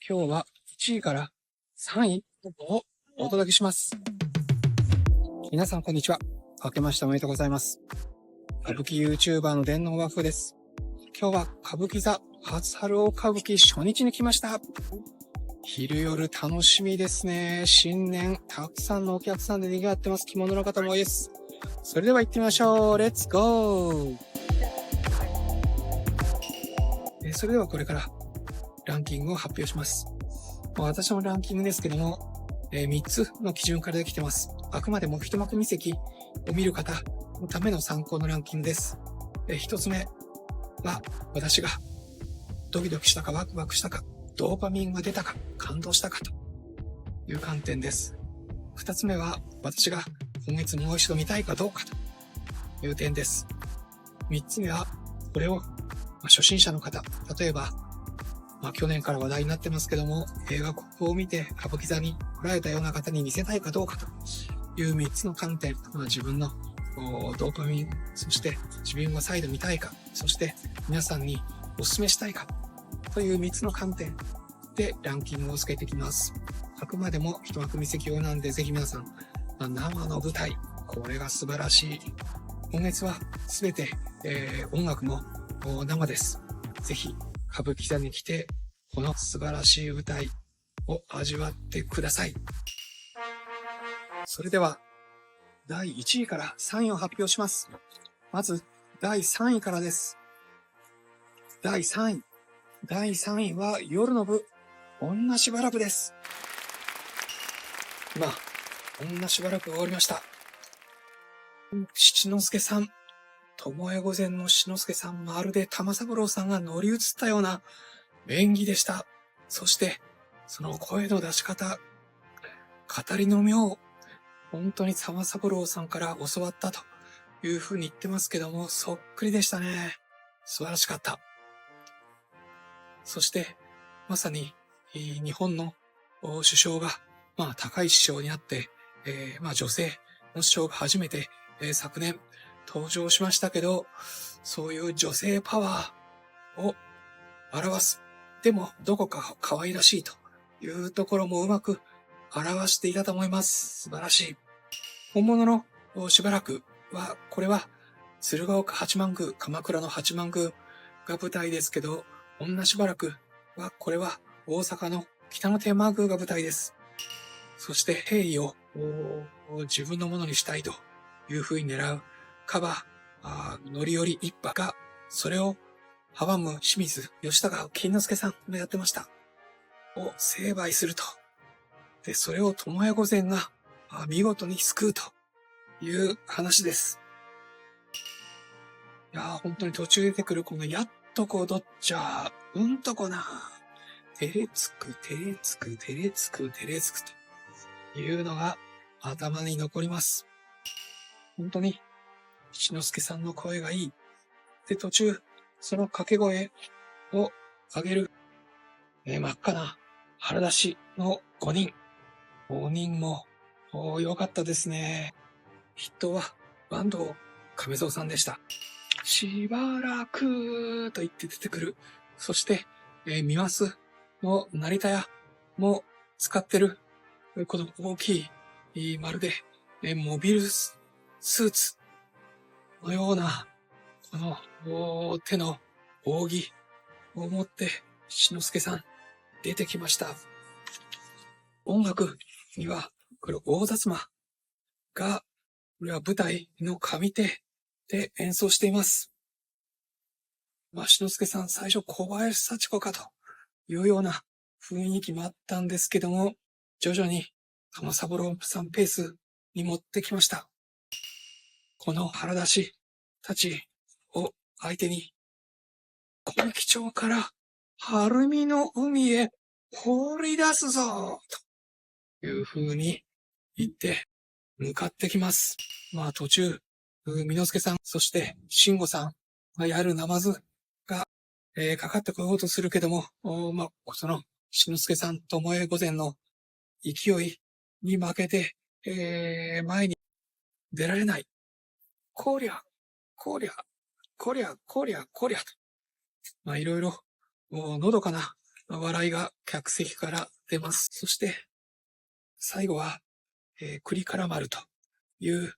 今日は1位から3位をお届けします。皆さんこんにちは。明けましておめでとうございます。歌舞伎 YouTuber の電脳和風です。今日は歌舞伎座初春大歌舞伎初日に来ました。昼夜楽しみですね。新年たくさんのお客さんで賑わってます。着物の方も多いです。それでは行ってみましょう。レッツゴー。それではこれからランキングを発表します。私のランキングですけども、3つの基準からできてます。あくまでも一幕見席を見る方のための参考のランキングです。1つ目は私がドキドキしたかワクワクしたか、ドーパミンが出たか、感動したかという観点です。2つ目は私が今月もう一度見たいかどうかという点です。3つ目はこれを初心者の方、例えば去年から話題になってますけども、映画を見て歌舞伎座に来られたような方に見せたいかどうかという3つの観点、自分のドーパミン、そして自分が再度見たいか、そして皆さんにお勧めしたいかという3つの観点でランキングをつけていきます。あくまでも一幕見席用なんで、ぜひ皆さん、生の舞台、これが素晴らしい。今月はすべて、音楽も生です。ぜひ歌舞伎座に来て、この素晴らしい舞台を味わってください。それでは、第1位から3位を発表します。まず、第3位からです。第3位。第3位は夜の部、女しばらくです。今、女しばらく終わりました。七之助さん、巴御前の七之助さん、まるで玉三郎さんが乗り移ったような演技でした。そして、その声の出し方、語りの妙、本当に玉三郎さんから教わったというふうに言ってますけども、そっくりでしたね。素晴らしかった。そして、まさに、日本の首相が、高い首相になって、女性の首相が初めて、昨年登場しましたけど、そういう女性パワーを表す。でも、どこか可愛らしいというところもうまく表していたと思います。素晴らしい。本物のしばらくは、これは鶴岡八幡宮、鎌倉の八幡宮が舞台ですけど、女しばらくは、これは大阪の北野天満宮が舞台です。そして平易を自分のものにしたいというふうに狙うカバ乗り寄り一派が、それを阻む清水義孝金之助さんがやってました。を成敗すると。で、それを巴御前が見事に救うという話です。いやー、本当に途中出てくるこのやっとこどっちゃうんとこな。照れつくというのが頭に残ります。本当に七之助さんの声がいい。で、途中、その掛け声を上げる、真っ赤な腹出しの5人。5人も良かったですね。筆頭は坂東亀蔵さんでした。しばらくと言って出てくる。そして、三ますの成田屋も使ってる、この大きい、まるで、モビルスーツのような、この手の扇を持って、七之助さん出てきました。音楽には、これ大薩摩が、これは舞台の上手で演奏しています。七之助さん、最初小林幸子かというような雰囲気もあったんですけども、徐々に玉三郎さんペースに持ってきました。この腹出したちを相手に、小木町から晴海の海へ放り出すぞという風に言って向かってきます。途中、巳之助さん、そして慎吾さんがやるナマズが、かかってこようとするけども、その七之助さん、巴御前の勢いに負けて、前に出られない。こりゃと。いろいろ、のどかな笑いが客席から出ます。そして、最後は、栗から丸という、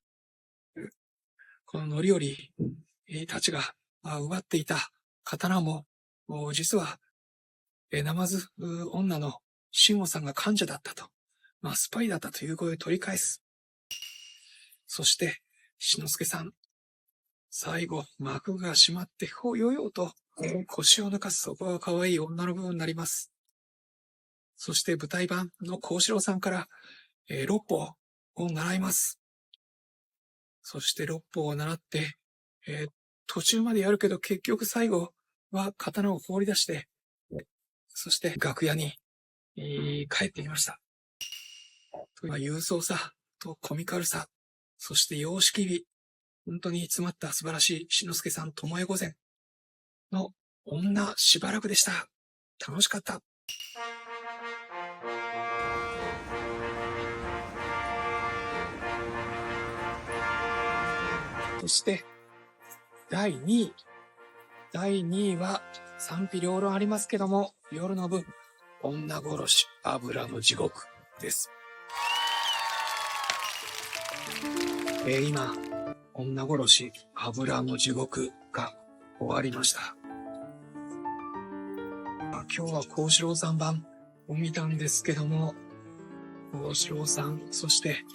この範頼たちが奪っていた刀も、実は、ナマズ女の慎吾さんが患者だったと、スパイだったという声を取り返す。そして、志の輔さん、最後、幕が閉まって、ほよよと腰を抜かす、そこが可愛い女の部分になります。そして舞台版の幸四郎さんから、六法を習います。そして六法を習って、途中までやるけど結局最後は刀を放り出して、そして楽屋に、帰ってきました。勇壮さとコミカルさ、そして様式美、本当に詰まった素晴らしい志の輔さん巴御前の女しばらくでした。楽しかった。そして、第2位は賛否両論ありますけども、夜の部、女殺し油の地獄です。今、女殺し油の地獄が終わりました。今日は幸四郎さん版を見たんですけども、幸四郎さん、そして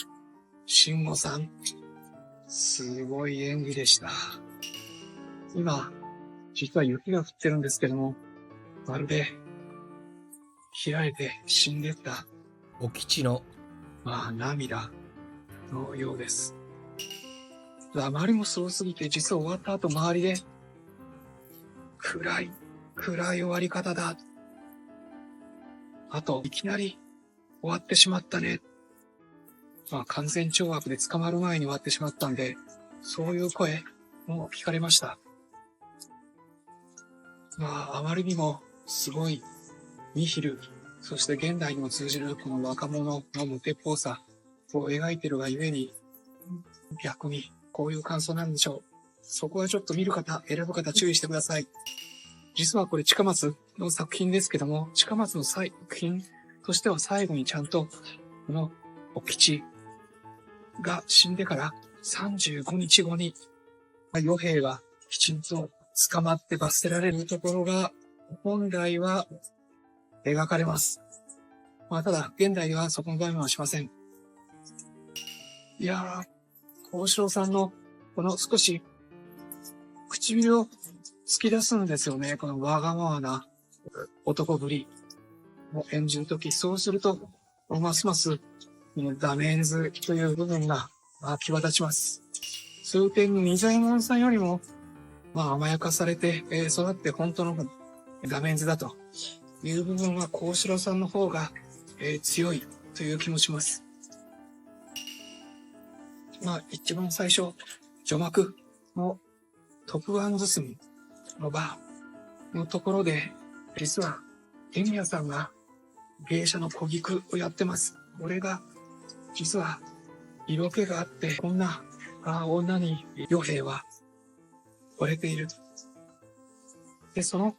慎吾さん、すごい演技でした。今、実は雪が降ってるんですけども、まるで切られて死んでったお吉の、涙のようです。あまりもすごすぎて、実は終わった後周りで、暗い終わり方だ。あと、いきなり終わってしまったね。完全懲悪で捕まる前に終わってしまったんで、そういう声も聞かれました。あまりにもすごいニヒル、そして現代にも通じるこの若者の無鉄砲さを描いているがゆえに、逆にこういう感想なんでしょう。そこはちょっと見る方、選ぶ方注意してください。実はこれ近松の作品ですけども、近松の作品としては最後にちゃんと、このお吉が死んでから35日後に、与兵がきちんと捕まって罰せられるところが、本来は描かれます。ただ、現代ではそこの場面はしません。いやー、幸四郎さんのこの少し唇を突き出すんですよね。このわがままな男ぶりを演じるとき、そうすると、ますますダメンズという部分が際立ちます。数点、二左衛門さんよりも、甘やかされて、育って本当のダメンズだという部分は幸四郎さんの方が、強いという気もします。一番最初、序幕の徳庵包みの場のところで、実は、エミヤさんが芸者の小菊をやってます。これが、実は、色気があって、こんな女に与兵は惚れている。で、その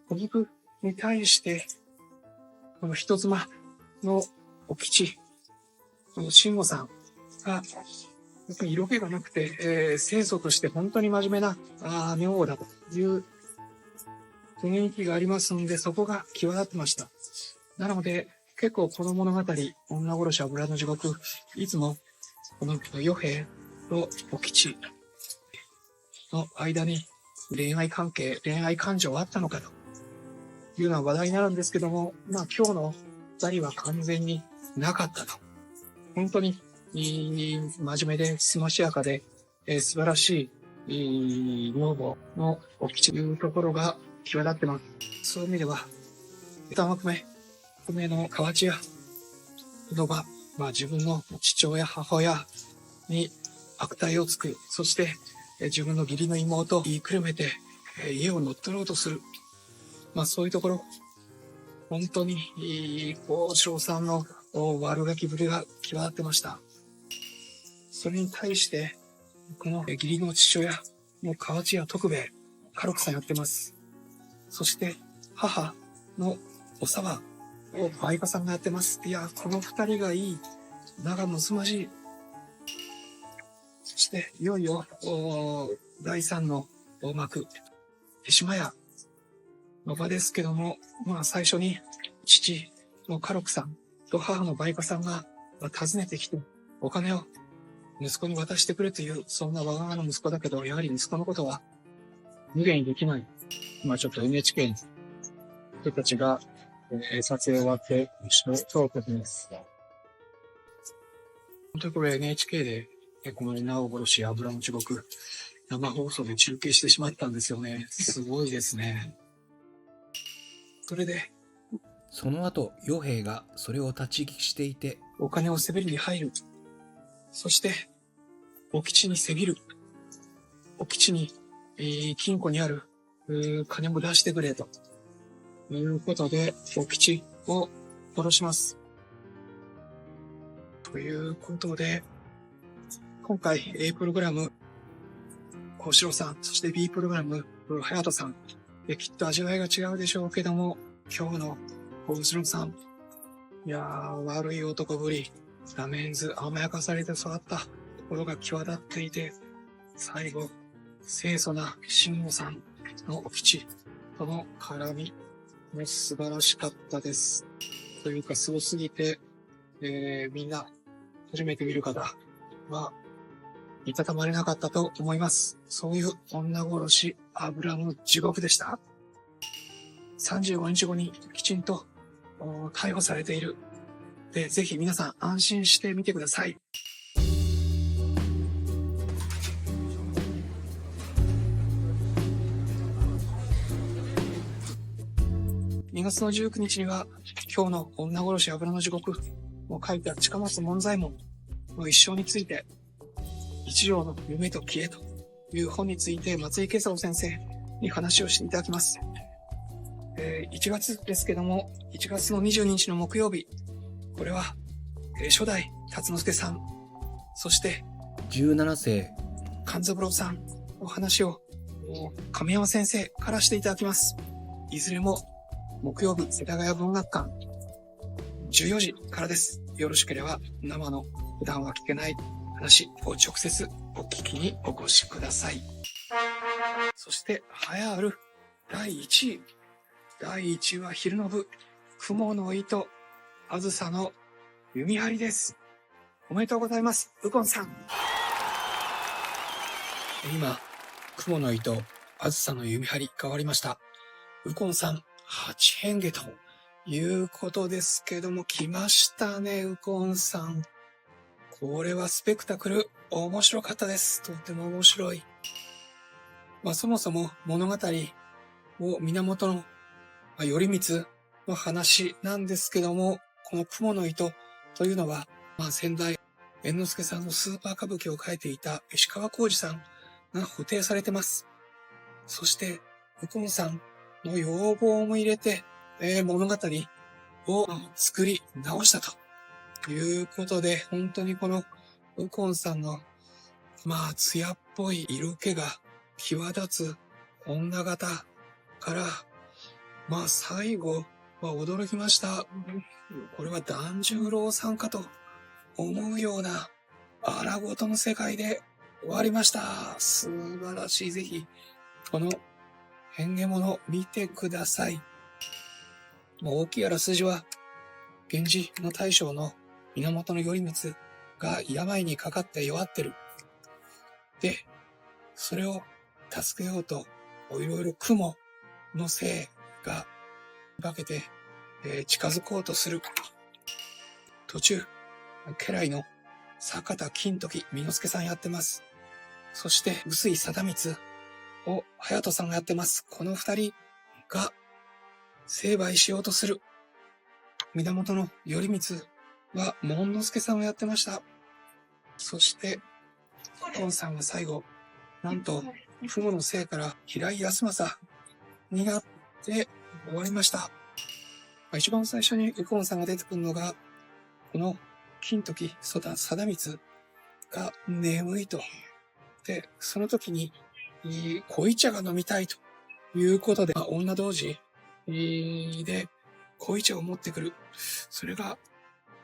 小菊に対して、この人妻のお吉、この慎吾さんが、色気がなくて、清楚として本当に真面目な女房だという雰囲気がありますので、そこが際立ってました。なので、結構この物語、女殺し油の地獄、いつもこの与兵とお吉の間に恋愛関係、恋愛感情はあったのかというような話題になるんですけども、今日の二人は完全になかったと。本当に真面目ですましやかで、素晴らしい女房のお吉というところが際立ってます。そういう意味では、二幕目の河内屋の場、自分の父親、母親に悪態をつく、そして自分の義理の妹を言いくるめて家を乗っ取ろうとする。そういうところ、本当に幸四郎さんの悪ガキぶりが際立ってました。それに対して、この義理の父親の河内屋徳兵衛、家禄さんやってます。そして母のお沢を梅花さんがやってます。いや、この二人がいい。仲睦まじい。そして、いよいよ、第三の大幕、手島屋の場ですけども、まあ最初に、父の家禄さんと母の梅花さんが訪ねてきて、お金を息子に渡してくれという、そんなわがままの息子だけど、やはり息子のことは無限にできない。今ちょっと NHK の人たちが、撮影終わって、そうことです。本当にこれ NHK で、この稲尾殺し油の地獄、生放送で中継してしまったんですよね。すごいですね。それで、その後、与兵衛がそれを立ち聞きしていて、お金をせびりに入る。そして、お吉にせびる。お吉に、金庫にある、金も出してくれと。いうことで、お吉を殺します。ということで、今回 A プログラム、幸四郎さん、そして B プログラム、隼人さん。きっと味わいが違うでしょうけども、今日の幸四郎さん。いやー、悪い男ぶり。ラメンズ甘やかされて育ったところが際立っていて、最後、清楚な慎吾さんのお吉との絡みも素晴らしかったです。というか、すごすぎて、みんな、初めて見る方は、いたたまれなかったと思います。そういう女殺し、油の地獄でした。35日後にきちんと逮捕されている。で、ぜひ皆さん安心してみてください。2月の19日には、今日の女殺し油の地獄を書いた近松門左衛門の一生について、一条の夢と消えという本について松井慶太郎先生に話をしていただきます。1月ですけども、1月の22日の木曜日、これは、初代辰之助さん、そして17世勘三郎さんの話を亀山先生からしていただきます。いずれも木曜日世田谷文学館14時からです。よろしければ生の普段は聞けない話を直接お聞きにお越しください。そして栄えある第1位。第1位は昼の部、雲の糸、あずさの弓張りです。おめでとうございます、右近さん。今、雲の糸、あずさの弓張り変わりました。右近さん、八変化ということですけども、来ましたね、右近さん。これはスペクタクル、面白かったです。とても面白い。そもそも物語を源の頼光の話なんですけども、この雲の糸というのは、先代猿之助さんのスーパー歌舞伎を書いていた石川浩二さんが補填されてます。そして、右近さんの要望も入れて、物語を作り直したということで、本当にこの右近さんの、艶っぽい色気が際立つ女型から、最後は驚きました。これは團十郎さんかと思うような荒事の世界で終わりました。素晴らしい。ぜひ、この変化物見てください。大きいあらすじは、源氏の大将の源頼光が病にかかって弱ってる。で、それを助けようと、いろいろ雲の精が化けて、近づこうとする。途中、家来の坂田金時巳之助さんやってます。そして、臼井貞光を隼人さんがやってます。この二人が成敗しようとする。源頼光は門之助さんをやってました。そして、右近さんは最後、なんと、雲の精から平井康政になって終わりました。一番最初に右近さんが出てくるのが、この金時貞光が眠いと。で、その時に、濃茶が飲みたいということで、女同士で濃茶を持ってくる。それが、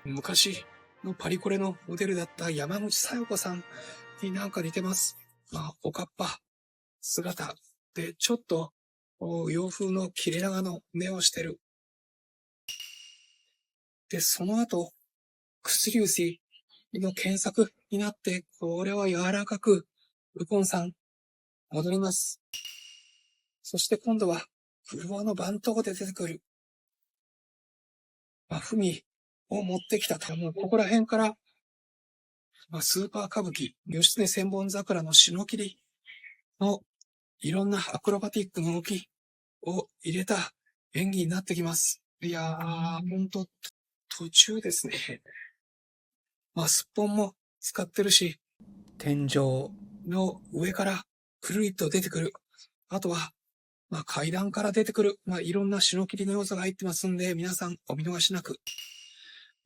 昔のパリコレのモデルだった山口小夜子さんになんか似てます。おかっぱ姿で、ちょっと洋風の切れ長の目をしてる。で、その後、薬牛の検索になって、これは柔らかく、ウコンさん、戻ります。そして今度は、フロアの番頭で出てくる。ふみを持ってきたと。もうここら辺から、スーパー歌舞伎、義経千本桜の篠切りのいろんなアクロバティックの動きを入れた演技になってきます。いやー、ほんと、途中ですね。すっぽんも使ってるし、天井の上からくるりと出てくる。あとは、階段から出てくる。いろんな篠切りの要素が入ってますんで、皆さんお見逃しなく。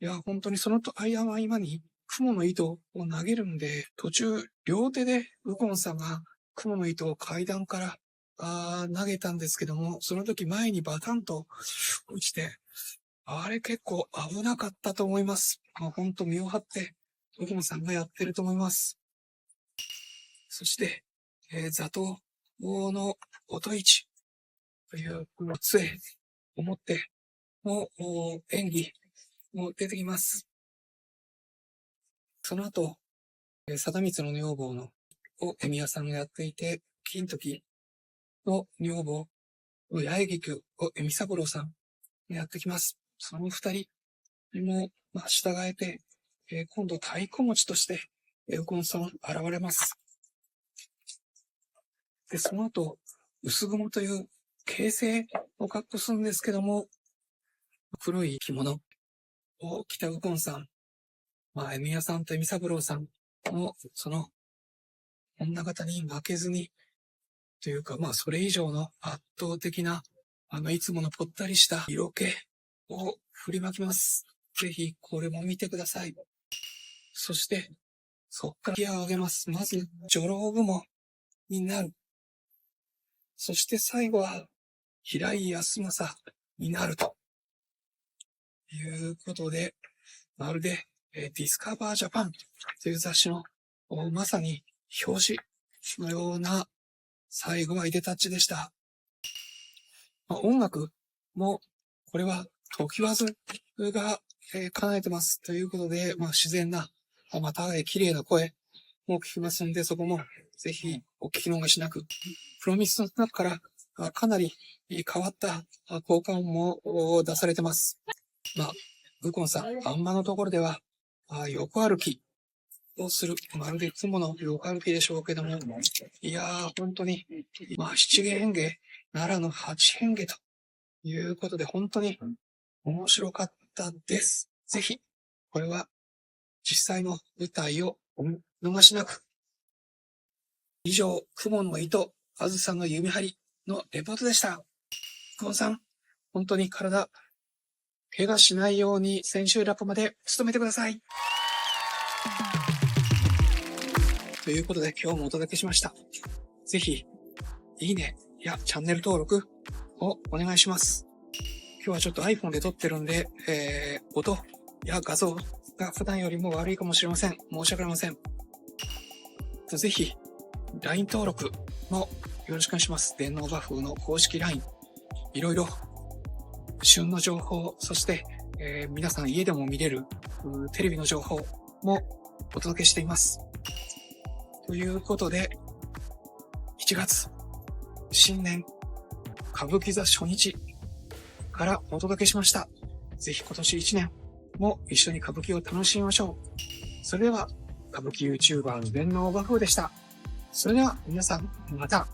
いや、本当にその間の合間に、雲の糸を投げるんで、途中、両手でウコンさんが雲の糸を階段から投げたんですけども、その時前にバタンと落ちて、あれ結構危なかったと思います。本当身を張って、ウコンさんがやってると思います。そして、座頭の音市というこの杖を持っての演技も出てきます。その後、貞光の女房の恵宮さんがやっていて、金時の女房、八重菊を恵美三郎さんがやってきます。その二人にも、従えて、今度太鼓持ちとして、ウコンさん現れます。で、その後、薄雲という形成を格好するんですけども、黒い着物を着たウコンさん、恵宮さんと恵美三郎さんの、その、女方に負けずに、というか、それ以上の圧倒的な、いつものぽったりした色気を振りまきます。ぜひ、これも見てください。そして、そっからギアを上げます。まず、女郎雲になる。そして最後は、平井康政になると。いうことで、まるで、ディスカバージャパンという雑誌の、まさに表紙のような最後はいでたちでした。音楽も、これは常盤津が、叶えてますということで、自然な、また綺麗な声も聞きますので、そこもぜひお聞き逃しなく。プロミスの中からかなり変わった効果音も出されてます。ウコンさん、あんまのところでは、横歩きをする。まるでいつもの横歩きでしょうけども、いやー、本当に、七芸変化、奈良の八変化ということで、本当に面白かったです。ぜひ、これは実際の舞台をお見逃しなく。以上、雲の糸、あずさの弓張りのレポートでした。ウコンさん、本当に体、怪我しないように千秋楽まで努めてください。ということで今日もお届けしました。ぜひ、いいねやチャンネル登録をお願いします。今日はちょっと iPhone で撮ってるんで、音や画像が普段よりも悪いかもしれません。申し訳ありません。ぜひ、LINE 登録もよろしくお願いします。電脳画風の公式 LINE。いろいろ旬の情報、そして、皆さん家でも見れるテレビの情報もお届けしています。ということで、1月、新年歌舞伎座初日からお届けしました。ぜひ今年1年も一緒に歌舞伎を楽しみましょう。それでは、歌舞伎 YouTuber の電脳画風でした。それでは皆さん、また。